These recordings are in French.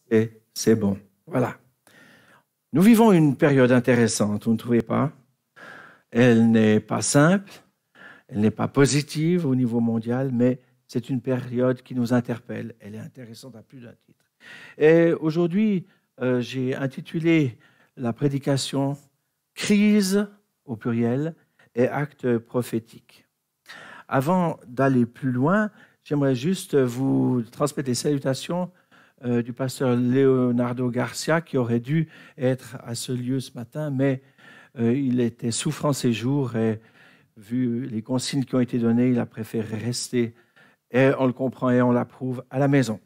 et c'est bon. Voilà. Nous vivons une période intéressante, vous ne trouvez pas? Elle n'est pas simple, elle n'est pas positive au niveau mondial, mais c'est une période qui nous interpelle. Elle est intéressante à plus d'un titre. Et aujourd'hui, j'ai intitulé la prédication « Crise » au pluriel et actes prophétiques. Avant d'aller plus loin, j'aimerais juste vous transmettre les salutations du pasteur Leonardo Garcia, qui aurait dû être à ce lieu ce matin, mais il était souffrant ces jours et vu les consignes qui ont été données, il a préféré rester, et on le comprend et on l'approuve, à la maison.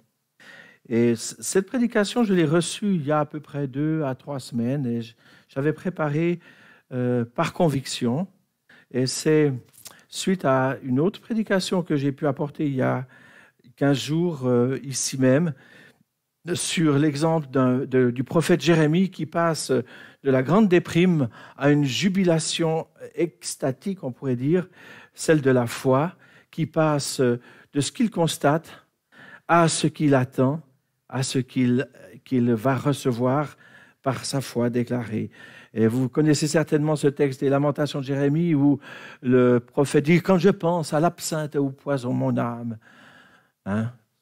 Et cette prédication, je l'ai reçue il y a à peu près 2 à 3 semaines et j'avais préparé par conviction. Et c'est suite à une autre prédication que j'ai pu apporter il y a 15 jours ici même, sur l'exemple du prophète Jérémie qui passe de la grande déprime à une jubilation extatique, on pourrait dire, celle de la foi, qui passe de ce qu'il constate à ce qu'il attend, à ce qu'il va recevoir par sa foi déclarée. Et vous connaissez certainement ce texte des Lamentations de Jérémie où le prophète dit « Quand je pense à l'absinthe et au poison, mon âme,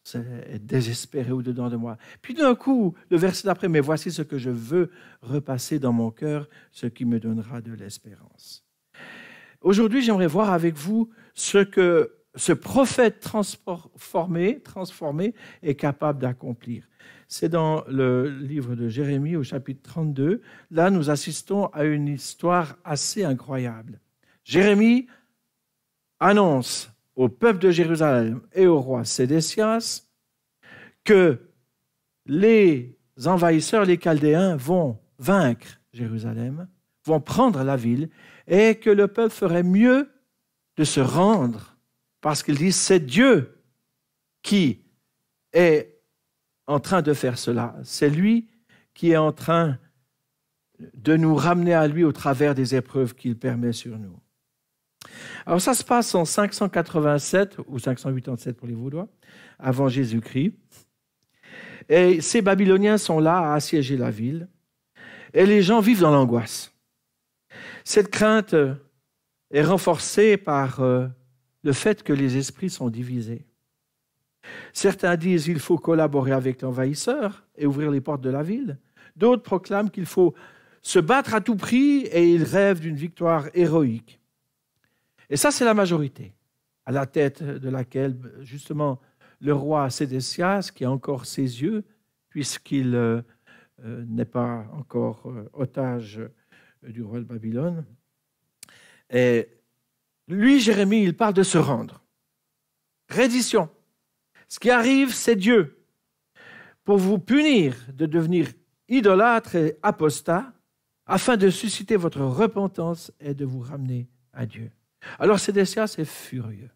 c'est désespéré au-dedans de moi. » Puis d'un coup, le verset d'après, « Mais voici ce que je veux repasser dans mon cœur, ce qui me donnera de l'espérance. » Aujourd'hui, j'aimerais voir avec vous ce que ce prophète transformé est capable d'accomplir. C'est dans le livre de Jérémie au chapitre 32. Là, nous assistons à une histoire assez incroyable. Jérémie annonce au peuple de Jérusalem et au roi Sédécias que les envahisseurs, les Chaldéens, vont vaincre Jérusalem, vont prendre la ville et que le peuple ferait mieux de se rendre parce qu'ils disent c'est Dieu qui est en train de faire cela. C'est lui qui est en train de nous ramener à lui au travers des épreuves qu'il permet sur nous. Alors ça se passe en 587 ou 587 pour les Vaudois, avant Jésus-Christ. Et ces Babyloniens sont là à assiéger la ville et les gens vivent dans l'angoisse. Cette crainte est renforcée par le fait que les esprits sont divisés. Certains disent qu'il faut collaborer avec l'envahisseur et ouvrir les portes de la ville. D'autres proclament qu'il faut se battre à tout prix et ils rêvent d'une victoire héroïque. Et ça, c'est la majorité, à la tête de laquelle, justement, le roi Sédécias, qui a encore ses yeux, puisqu'il n'est pas encore otage du roi de Babylone. Et lui, Jérémie, il parle de se rendre. Reddition. Ce qui arrive, c'est Dieu. Pour vous punir de devenir idolâtre et apostat, afin de susciter votre repentance et de vous ramener à Dieu. Alors Sédécias est furieux.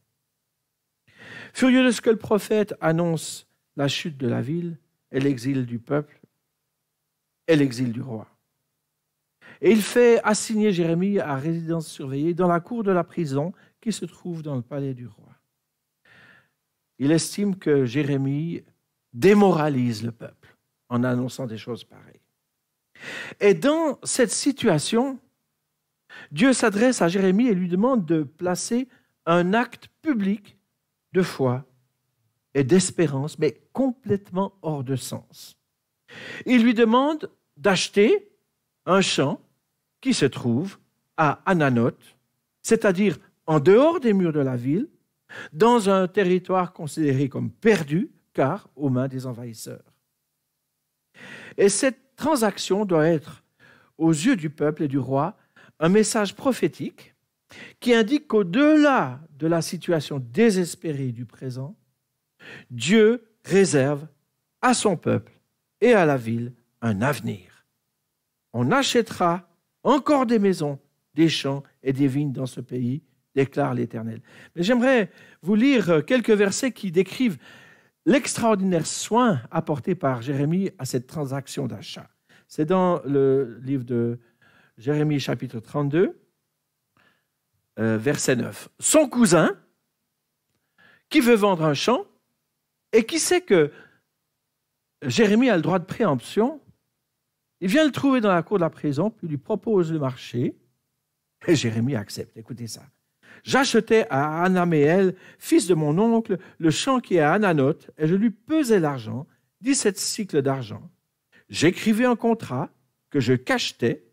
Furieux de ce que le prophète annonce la chute de la ville et l'exil du peuple et l'exil du roi. Et il fait assigner Jérémie à résidence surveillée dans la cour de la prison qui se trouve dans le palais du roi. Il estime que Jérémie démoralise le peuple en annonçant des choses pareilles. Et dans cette situation, Dieu s'adresse à Jérémie et lui demande de placer un acte public de foi et d'espérance, mais complètement hors de sens. Il lui demande d'acheter un champ qui se trouve à Ananoth, c'est-à-dire en dehors des murs de la ville, dans un territoire considéré comme perdu, car aux mains des envahisseurs. Et cette transaction doit être, aux yeux du peuple et du roi, un message prophétique qui indique qu'au-delà de la situation désespérée du présent, Dieu réserve à son peuple et à la ville un avenir. On achètera encore des maisons, des champs et des vignes dans ce pays, déclare l'Éternel. Mais j'aimerais vous lire quelques versets qui décrivent l'extraordinaire soin apporté par Jérémie à cette transaction d'achat. C'est dans le livre de Jérémie, chapitre 32, verset 9. Son cousin, qui veut vendre un champ et qui sait que Jérémie a le droit de préemption. Il vient le trouver dans la cour de la prison, puis lui propose le marché. Et Jérémie accepte. Écoutez ça. J'achetais à Anaméel, fils de mon oncle, le champ qui est à Ananoth, et je lui pesais l'argent, 17 cycles d'argent. J'écrivais un contrat que je cachetais,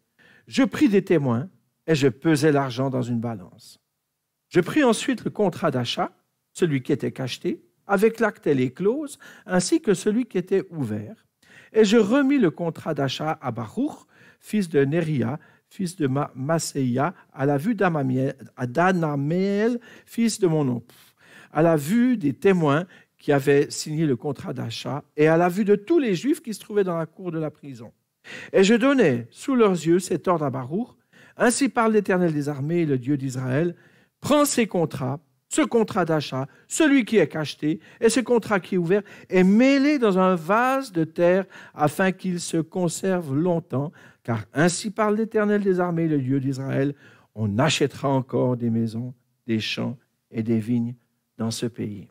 je pris des témoins, et je pesais l'argent dans une balance. Je pris ensuite le contrat d'achat, celui qui était cacheté, avec l'acte et les clauses, ainsi que celui qui était ouvert. Et je remis le contrat d'achat à Baruch, fils de Néria, fils de Maséia, à la vue d'Anaméel, fils de mon oncle, à la vue des témoins qui avaient signé le contrat d'achat et à la vue de tous les Juifs qui se trouvaient dans la cour de la prison. Et je donnai sous leurs yeux cet ordre à Baruch. Ainsi parle l'Éternel des armées, le Dieu d'Israël. Prends ces contrats, ce contrat d'achat, celui qui est cacheté et ce contrat qui est ouvert, et mets-les dans un vase de terre afin qu'ils se conservent longtemps. Car ainsi parle l'Éternel des armées, le Dieu d'Israël. On achètera encore des maisons, des champs et des vignes dans ce pays.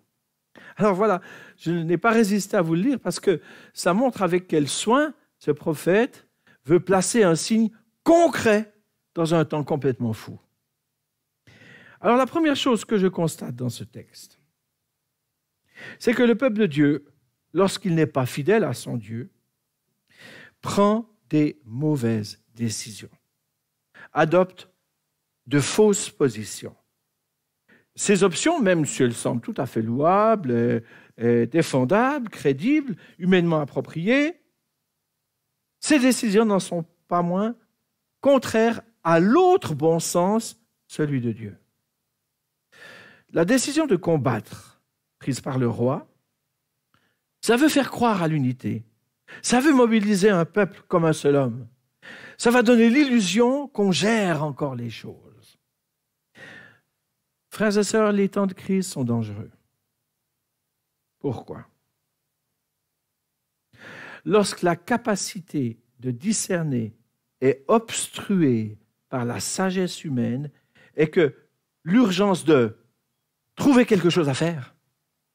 Alors voilà, je n'ai pas résisté à vous le lire parce que ça montre avec quel soin ce prophète veut placer un signe concret dans un temps complètement fou. Alors la première chose que je constate dans ce texte, c'est que le peuple de Dieu, lorsqu'il n'est pas fidèle à son Dieu, prend des mauvaises décisions, adopte de fausses positions. Ces options, même si elles semblent tout à fait louables, défendables, crédibles, humainement appropriées, ces décisions n'en sont pas moins contraires à l'autre bon sens, celui de Dieu. La décision de combattre, prise par le roi, ça veut faire croire à l'unité. Ça veut mobiliser un peuple comme un seul homme. Ça va donner l'illusion qu'on gère encore les choses. Frères et sœurs, les temps de crise sont dangereux. Pourquoi? Lorsque la capacité de discerner est obstruée par la sagesse humaine et que l'urgence de trouver quelque chose à faire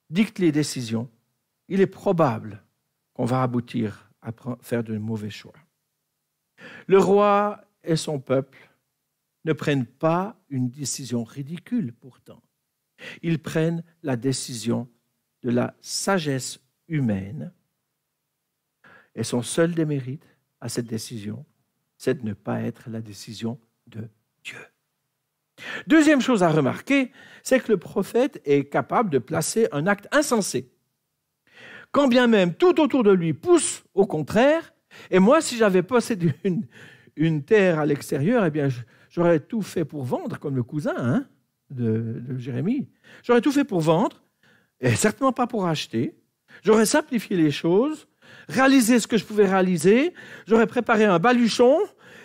dicte les décisions, il est probable qu'on va aboutir à faire de mauvais choix. Le roi et son peuple ne prennent pas une décision ridicule pourtant. Ils prennent la décision de la sagesse humaine et son seul démérite à cette décision, c'est de ne pas être la décision de Dieu. Deuxième chose à remarquer, c'est que le prophète est capable de placer un acte insensé. Quand bien même tout autour de lui pousse au contraire, et moi, si j'avais possédé une terre à l'extérieur, eh bien, j'aurais tout fait pour vendre, comme le cousin de Jérémie. J'aurais tout fait pour vendre, et certainement pas pour acheter. J'aurais simplifié les choses, réalisé ce que je pouvais réaliser, j'aurais préparé un baluchon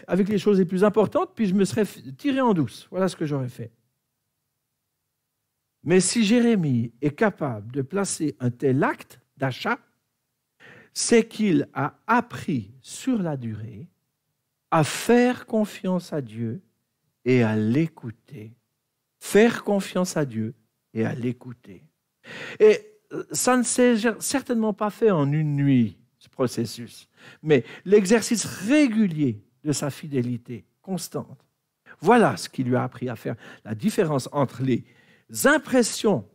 avec les choses les plus importantes, puis je me serais tiré en douce. Voilà ce que j'aurais fait. Mais si Jérémie est capable de placer un tel acte d'achat, c'est qu'il a appris sur la durée à faire confiance à Dieu et à l'écouter. Faire confiance à Dieu et à l'écouter. Et ça ne s'est certainement pas fait en une nuit, ce processus, mais l'exercice régulier de sa fidélité constante. Voilà ce qui lui a appris à faire la différence entre les impressions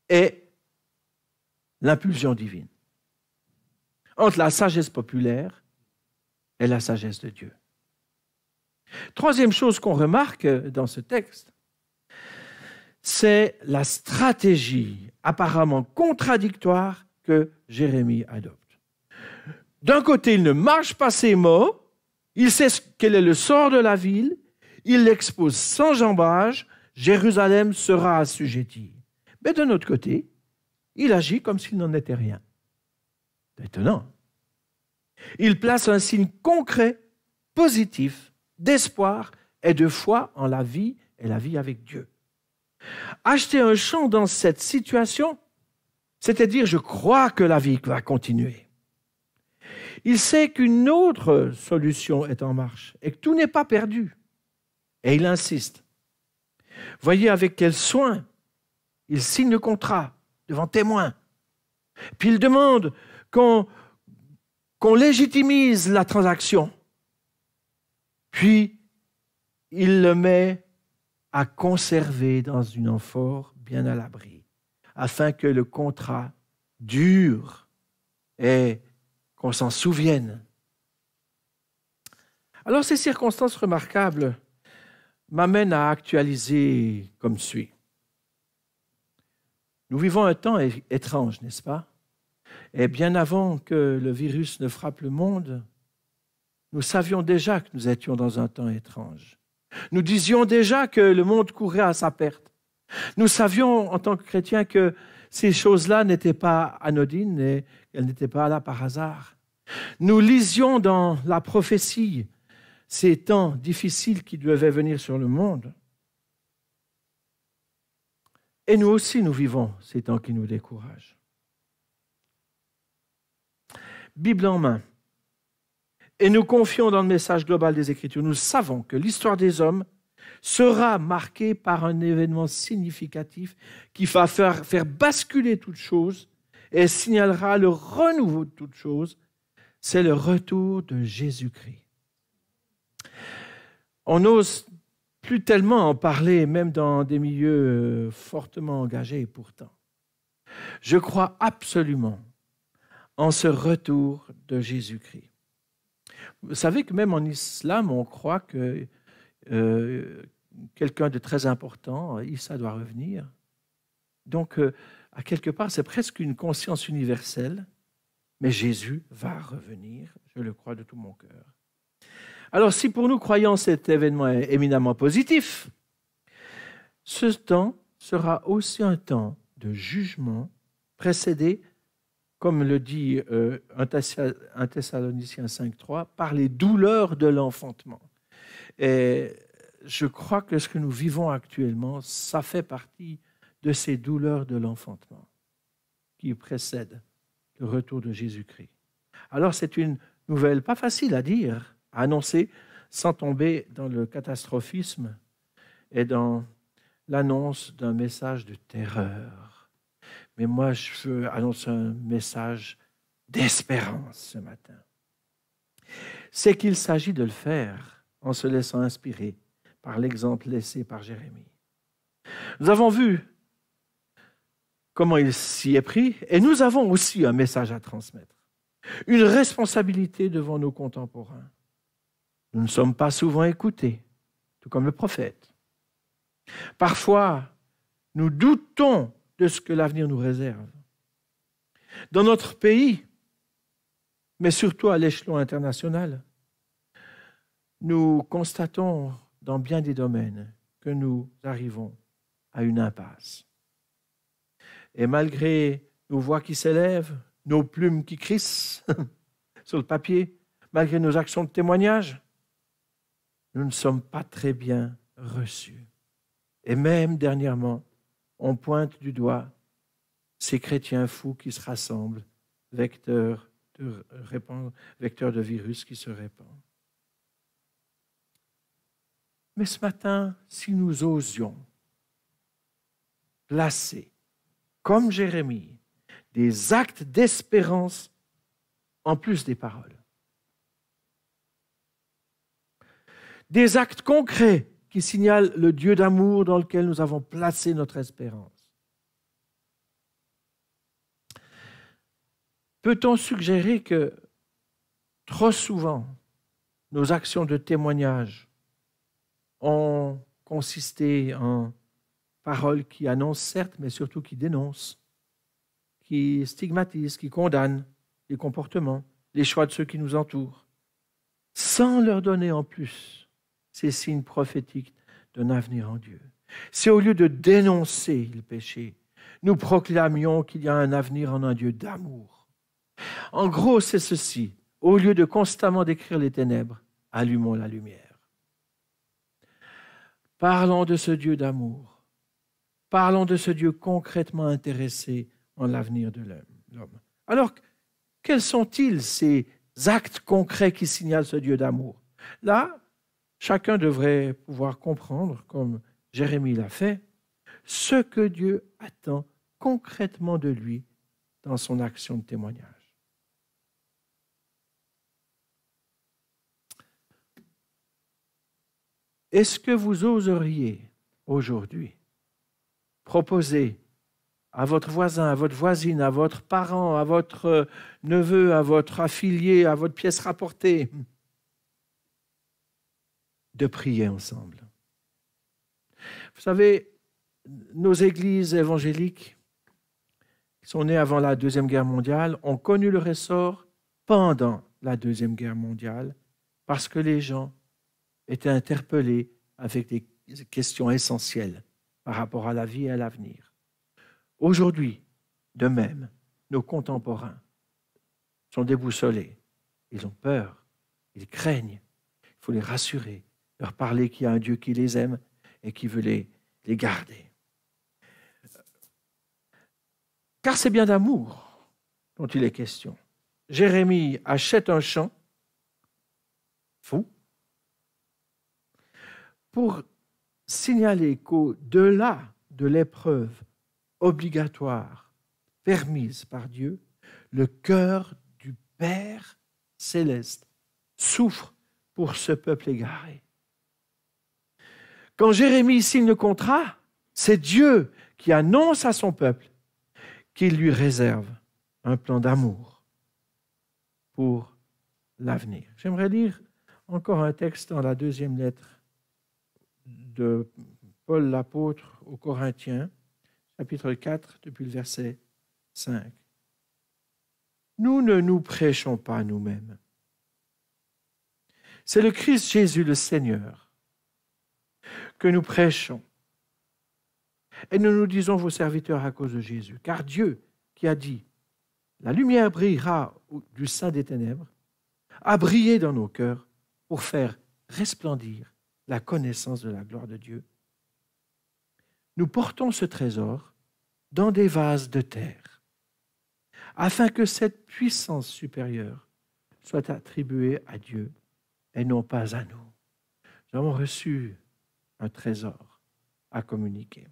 et l'impulsion divine, entre la sagesse populaire et la sagesse de Dieu. Troisième chose qu'on remarque dans ce texte, c'est la stratégie apparemment contradictoire que Jérémie adopte. D'un côté, il ne mâche pas ses mots, il sait quel est le sort de la ville, il l'expose sans jambage, Jérusalem sera assujettie. Mais d'un autre côté, il agit comme s'il n'en était rien. C'est étonnant. Il place un signe concret, positif, d'espoir et de foi en la vie et la vie avec Dieu. Acheter un champ dans cette situation, c'est-à-dire je crois que la vie va continuer. Il sait qu'une autre solution est en marche et que tout n'est pas perdu. Et il insiste. Voyez avec quel soin il signe le contrat devant témoins. Puis il demande qu'on légitimise la transaction, puis il le met à conserver dans une amphore bien à l'abri, afin que le contrat dure et qu'on s'en souvienne. Alors ces circonstances remarquables m'amènent à actualiser comme suit. Nous vivons un temps étrange, n'est-ce pas? Et bien avant que le virus ne frappe le monde, nous savions déjà que nous étions dans un temps étrange. Nous disions déjà que le monde courait à sa perte. Nous savions en tant que chrétiens que ces choses-là n'étaient pas anodines et qu'elles n'étaient pas là par hasard. Nous lisions dans la prophétie ces temps difficiles qui devaient venir sur le monde. Et nous aussi, nous vivons ces temps qui nous découragent. Bible en main. Et nous confions dans le message global des Écritures. Nous savons que l'histoire des hommes sera marquée par un événement significatif qui va faire basculer toute chose et signalera le renouveau de toute chose. C'est le retour de Jésus-Christ. On n'ose plus tellement en parler, même dans des milieux fortement engagés, et pourtant. Je crois absolument en ce retour de Jésus-Christ. Vous savez que même en islam, on croit que quelqu'un de très important, Isa, doit revenir. Donc, à quelque part, c'est presque une conscience universelle, mais Jésus va revenir, je le crois de tout mon cœur. Alors, si pour nous, croyants, cet événement est éminemment positif, ce temps sera aussi un temps de jugement précédé, comme le dit 1 Thessaloniciens 5.3, par les douleurs de l'enfantement. Et je crois que ce que nous vivons actuellement, ça fait partie de ces douleurs de l'enfantement qui précèdent le retour de Jésus-Christ. Alors, c'est une nouvelle pas facile à dire, à annoncer, sans tomber dans le catastrophisme et dans l'annonce d'un message de terreur. Mais moi, je veux annoncer un message d'espérance ce matin. C'est qu'il s'agit de le faire en se laissant inspirer par l'exemple laissé par Jérémie. Nous avons vu comment il s'y est pris et nous avons aussi un message à transmettre, une responsabilité devant nos contemporains. Nous ne sommes pas souvent écoutés, tout comme le prophète. Parfois, nous doutons de ce que l'avenir nous réserve. Dans notre pays, mais surtout à l'échelon international, nous constatons dans bien des domaines que nous arrivons à une impasse. Et malgré nos voix qui s'élèvent, nos plumes qui crissent sur le papier, malgré nos actions de témoignage, nous ne sommes pas très bien reçus. Et même dernièrement, on pointe du doigt ces chrétiens fous qui se rassemblent, vecteurs de virus qui se répandent. Mais ce matin, si nous osions placer, comme Jérémie, des actes d'espérance en plus des paroles, des actes concrets qui signalent le Dieu d'amour dans lequel nous avons placé notre espérance. Peut-on suggérer que trop souvent, nos actions de témoignage ont consisté en paroles qui annoncent certes, mais surtout qui dénoncent, qui stigmatisent, qui condamnent les comportements, les choix de ceux qui nous entourent, sans leur donner en plus ces signes prophétiques d'un avenir en Dieu. Si au lieu de dénoncer le péché, nous proclamions qu'il y a un avenir en un Dieu d'amour. En gros, c'est ceci. Au lieu de constamment décrire les ténèbres, allumons la lumière. Parlons de ce Dieu d'amour. Parlons de ce Dieu concrètement intéressé en l'avenir de l'homme. Alors, quels sont-ils ces actes concrets qui signalent ce Dieu d'amour? Là, chacun devrait pouvoir comprendre, comme Jérémie l'a fait, ce que Dieu attend concrètement de lui dans son action de témoignage. Est-ce que vous oseriez aujourd'hui proposer à votre voisin, à votre voisine, à votre parent, à votre neveu, à votre affilié, à votre pièce rapportée, de prier ensemble? Vous savez, nos églises évangéliques qui sont nées avant la Deuxième Guerre mondiale ont connu leur essor pendant la Deuxième Guerre mondiale parce que les gens étaient interpellés avec des questions essentielles par rapport à la vie et à l'avenir. Aujourd'hui, de même, nos contemporains sont déboussolés. Ils ont peur, ils craignent. Il faut les rassurer, leur parler qu'il y a un Dieu qui les aime et qui veut les garder. Car c'est bien d'amour dont il est question. Jérémie achète un champ fou pour signaler qu'au-delà de l'épreuve obligatoire permise par Dieu, le cœur du Père céleste souffre pour ce peuple égaré. Quand Jérémie signe le contrat, c'est Dieu qui annonce à son peuple qu'il lui réserve un plan d'amour pour l'avenir. J'aimerais lire encore un texte dans la deuxième lettre de Paul l'apôtre aux Corinthiens, chapitre 4, depuis le verset 5. Nous ne nous prêchons pas nous-mêmes. C'est le Christ Jésus le Seigneur que nous prêchons. Et nous nous disons vos serviteurs à cause de Jésus. Car Dieu, qui a dit « La lumière brillera du sein des ténèbres », a brillé dans nos cœurs pour faire resplendir la connaissance de la gloire de Dieu. Nous portons ce trésor dans des vases de terre, afin que cette puissance supérieure soit attribuée à Dieu et non pas à nous. Nous avons reçu un trésor à communiquer.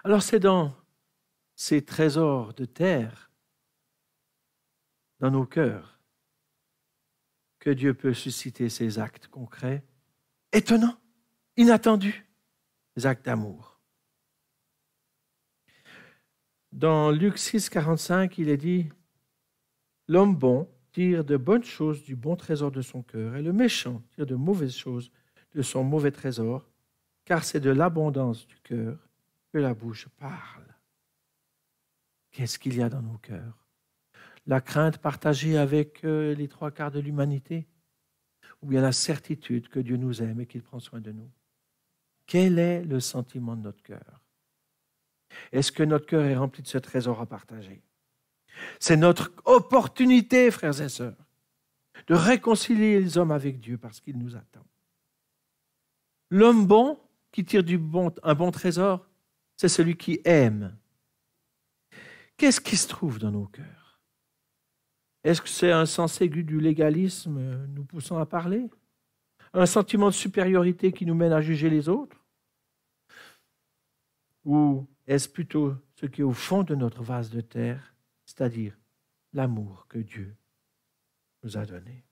Alors c'est dans ces trésors de terre, dans nos cœurs, que Dieu peut susciter ces actes concrets, étonnants, inattendus, des actes d'amour. Dans Luc 6, 45, il est dit « L'homme bon tire de bonnes choses du bon trésor de son cœur, et le méchant tire de mauvaises choses de son mauvais trésor, car c'est de l'abondance du cœur que la bouche parle. » Qu'est-ce qu'il y a dans nos cœurs? La crainte partagée avec les trois quarts de l'humanité? Ou bien la certitude que Dieu nous aime et qu'il prend soin de nous? Quel est le sentiment de notre cœur? Est-ce que notre cœur est rempli de ce trésor à partager? C'est notre opportunité, frères et sœurs, de réconcilier les hommes avec Dieu parce qu'il nous attend. L'homme bon qui tire un bon trésor, c'est celui qui aime. Qu'est-ce qui se trouve dans nos cœurs? Est-ce que c'est un sens aigu du légalisme nous poussant à parler? Un sentiment de supériorité qui nous mène à juger les autres? Ou est-ce plutôt ce qui est au fond de notre vase de terre, c'est-à-dire l'amour que Dieu nous a donné?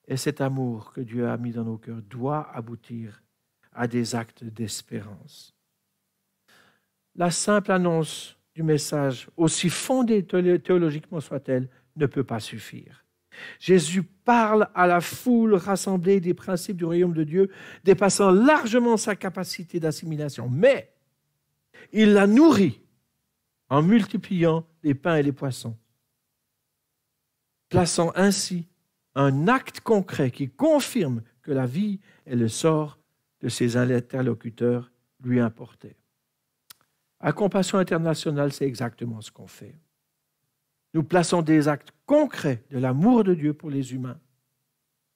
Et cet amour que Dieu a mis dans nos cœurs doit aboutir à des actes d'espérance. La simple annonce du message, aussi fondée théologiquement soit-elle, ne peut pas suffire. Jésus parle à la foule rassemblée des principes du royaume de Dieu, dépassant largement sa capacité d'assimilation. Mais il la nourrit en multipliant les pains et les poissons, plaçant ainsi un acte concret qui confirme que la vie et le sort de ses interlocuteurs lui importaient. À Compassion Internationale, c'est exactement ce qu'on fait. Nous plaçons des actes concrets de l'amour de Dieu pour les humains,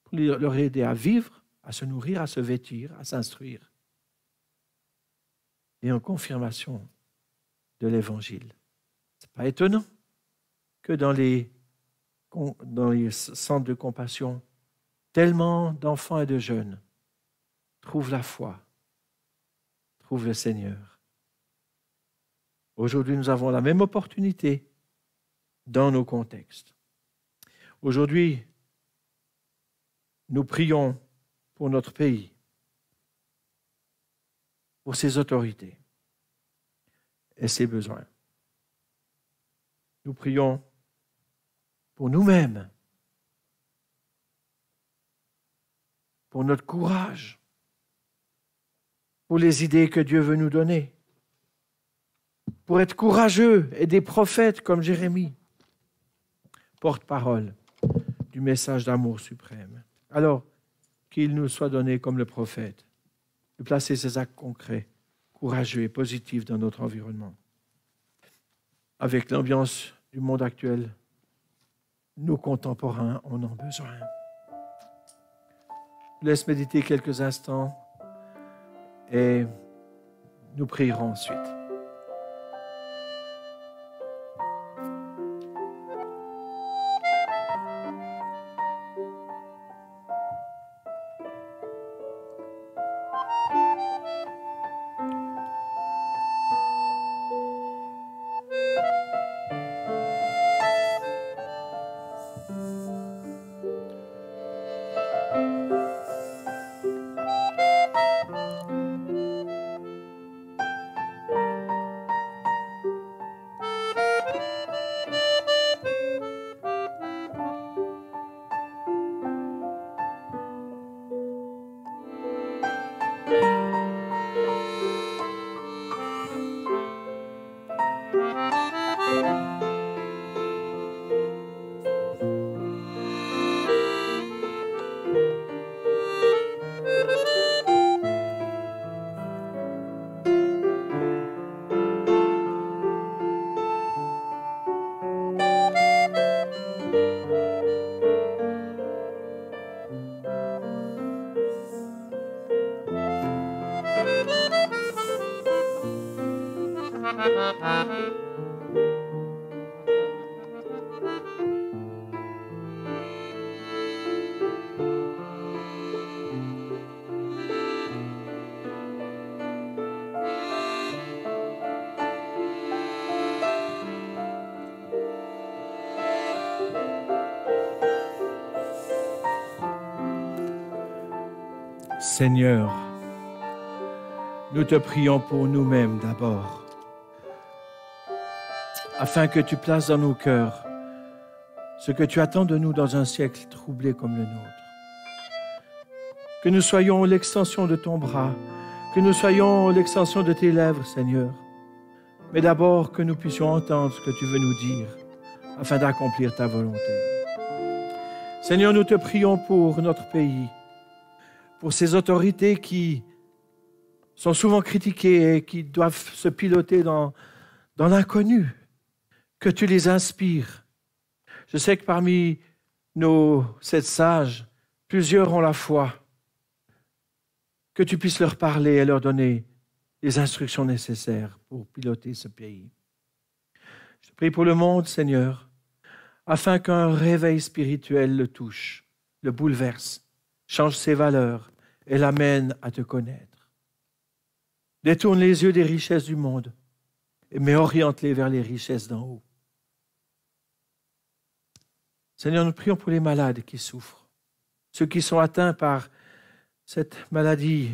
pour leur aider à vivre, à se nourrir, à se vêtir, à s'instruire. Et en confirmation de l'Évangile. Ce n'est pas étonnant que dans les centres de compassion, tellement d'enfants et de jeunes trouvent la foi, trouvent le Seigneur Aujourd'hui, nous avons la même opportunité dans nos contextes. Aujourd'hui, nous prions pour notre pays, pour ses autorités et ses besoins. Nous prions pour nous-mêmes, pour notre courage, pour les idées que Dieu veut nous donner, pour être courageux et des prophètes comme Jérémie, porte-parole du message d'amour suprême. Alors, qu'il nous soit donné comme le prophète, de placer ces actes concrets, courageux et positifs dans notre environnement. Avec l'ambiance du monde actuel, nos contemporains en ont besoin. Je laisse méditer quelques instants et nous prierons ensuite. Seigneur, nous te prions pour nous-mêmes d'abord, afin que tu places dans nos cœurs ce que tu attends de nous dans un siècle troublé comme le nôtre. Que nous soyons l'extension de ton bras, que nous soyons l'extension de tes lèvres, Seigneur, mais d'abord que nous puissions entendre ce que tu veux nous dire, afin d'accomplir ta volonté. Seigneur, nous te prions pour notre pays, pour ces autorités qui sont souvent critiquées et qui doivent se piloter dans l'inconnu, que tu les inspires. Je sais que parmi nos 7 sages, plusieurs ont la foi, que tu puisses leur parler et leur donner les instructions nécessaires pour piloter ce pays. Je te prie pour le monde, Seigneur, afin qu'un réveil spirituel le touche, le bouleverse, change ses valeurs et l'amène à te connaître. Détourne les yeux des richesses du monde, mais oriente-les vers les richesses d'en haut. Seigneur, nous prions pour les malades qui souffrent, ceux qui sont atteints par cette maladie,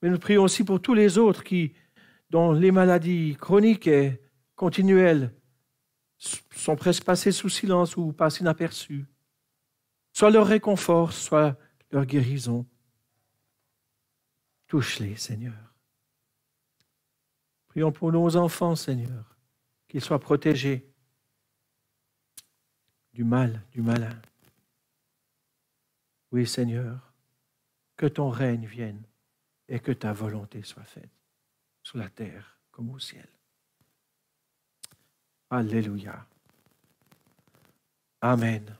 mais nous prions aussi pour tous les autres dont les maladies chroniques et continuelles sont presque passées sous silence ou passent inaperçues. Soit leur réconfort, soit leur guérison. Touche-les, Seigneur. Prions pour nos enfants, Seigneur, qu'ils soient protégés du mal, du malin. Oui, Seigneur, que ton règne vienne et que ta volonté soit faite sur la terre comme au ciel. Alléluia. Amen.